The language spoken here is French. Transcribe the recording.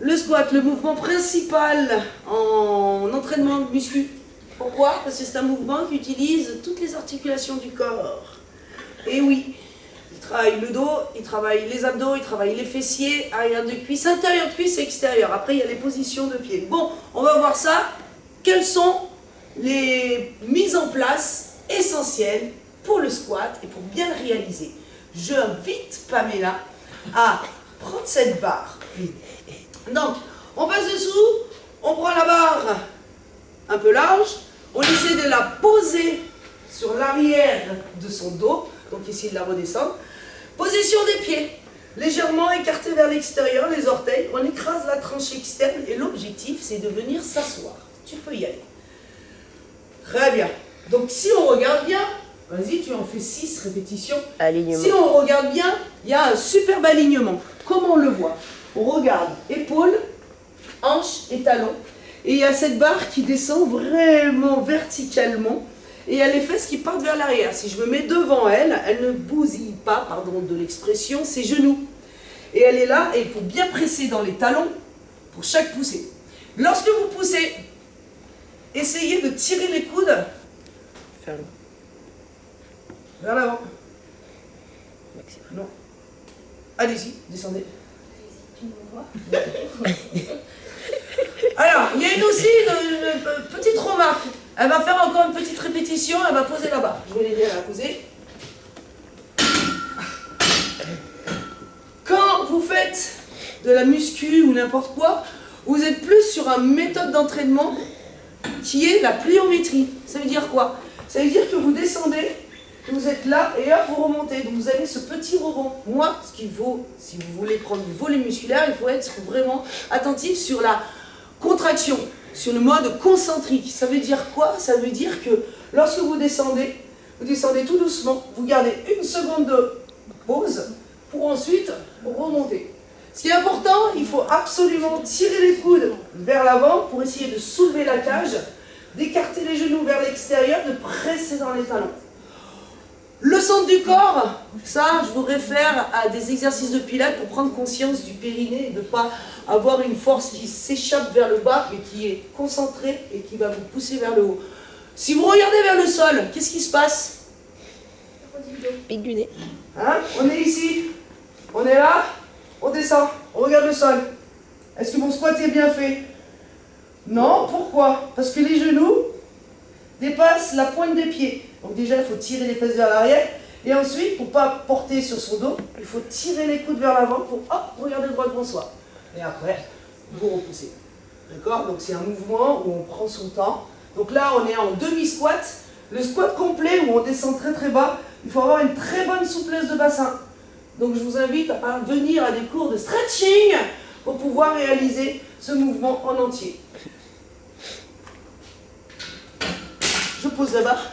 Le squat, le mouvement principal en entraînement de muscu. Pourquoi? Parce que c'est un mouvement qui utilise toutes les articulations du corps. Et oui, il travaille le dos, il travaille les abdos, il travaille les fessiers, arrière de cuisse, intérieur de cuisse et extérieur. Après, il y a les positions de pied. Bon, on va voir ça. Quelles sont les mises en place essentielles pour le squat et pour bien le réaliser? Je invite Pamela à prendre cette barre. Donc, on passe dessous, on prend la barre un peu large, on essaie de la poser sur l'arrière de son dos, donc ici de la redescendre. Position des pieds, légèrement écartés vers l'extérieur, les orteils, on écrase la tranche externe et l'objectif c'est de venir s'asseoir. Tu peux y aller. Très bien. Donc si on regarde bien, vas-y, tu en fais 6 répétitions. Alignement. Si on regarde bien, il y a un superbe alignement. Comment on le voit? On regarde épaules, hanches et talons. Et il y a cette barre qui descend vraiment verticalement. Et il y a les fesses qui partent vers l'arrière. Si je me mets devant elle, elle ne bousille pas, pardon de l'expression, ses genoux. Et elle est là, et il faut bien presser dans les talons pour chaque poussée. Lorsque vous poussez, essayez de tirer les coudes vers l'avant. Non. Allez-y, descendez. Alors, il y a aussi une petite remarque. Elle va faire encore une petite répétition, elle va poser la barre. Je vais l'aider à la poser. Quand vous faites de la muscu ou n'importe quoi, vous êtes plus sur une méthode d'entraînement qui est la pliométrie. Ça veut dire quoi? Ça veut dire que vous descendez, vous êtes là et hop, vous remontez. Donc vous avez ce petit rebond. Moi, ce qu'il faut, si vous voulez prendre du volume musculaire, il faut être vraiment attentif sur la contraction, sur le mode concentrique. Ça veut dire quoi? Ça veut dire que lorsque vous descendez tout doucement, vous gardez une seconde de pause pour ensuite remonter. Ce qui est important, il faut absolument tirer les coudes vers l'avant pour essayer de soulever la cage, d'écarter les genoux vers l'extérieur, de presser dans les talons. Le centre du corps, ça, je vous réfère à des exercices de pilates pour prendre conscience du périnée et de ne pas avoir une force qui s'échappe vers le bas, mais qui est concentrée et qui va vous pousser vers le haut. Si vous regardez vers le sol, qu'est-ce qui se passe? Pic du nez. Hein? On est ici, on est là, on descend, on regarde le sol. Est-ce que mon squat est bien fait? Non, pourquoi? Parce que les genoux dépassent la pointe des pieds. Donc déjà, il faut tirer les fesses vers l'arrière. Et ensuite, pour ne pas porter sur son dos, il faut tirer les coudes vers l'avant pour hop, regarder droit devant soi. Et après, vous repoussez. D'accord? Donc c'est un mouvement où on prend son temps. Donc là, on est en demi-squat. Le squat complet où on descend très très bas, il faut avoir une très bonne souplesse de bassin. Donc je vous invite à venir à des cours de stretching pour pouvoir réaliser ce mouvement en entier. Je pose la barre.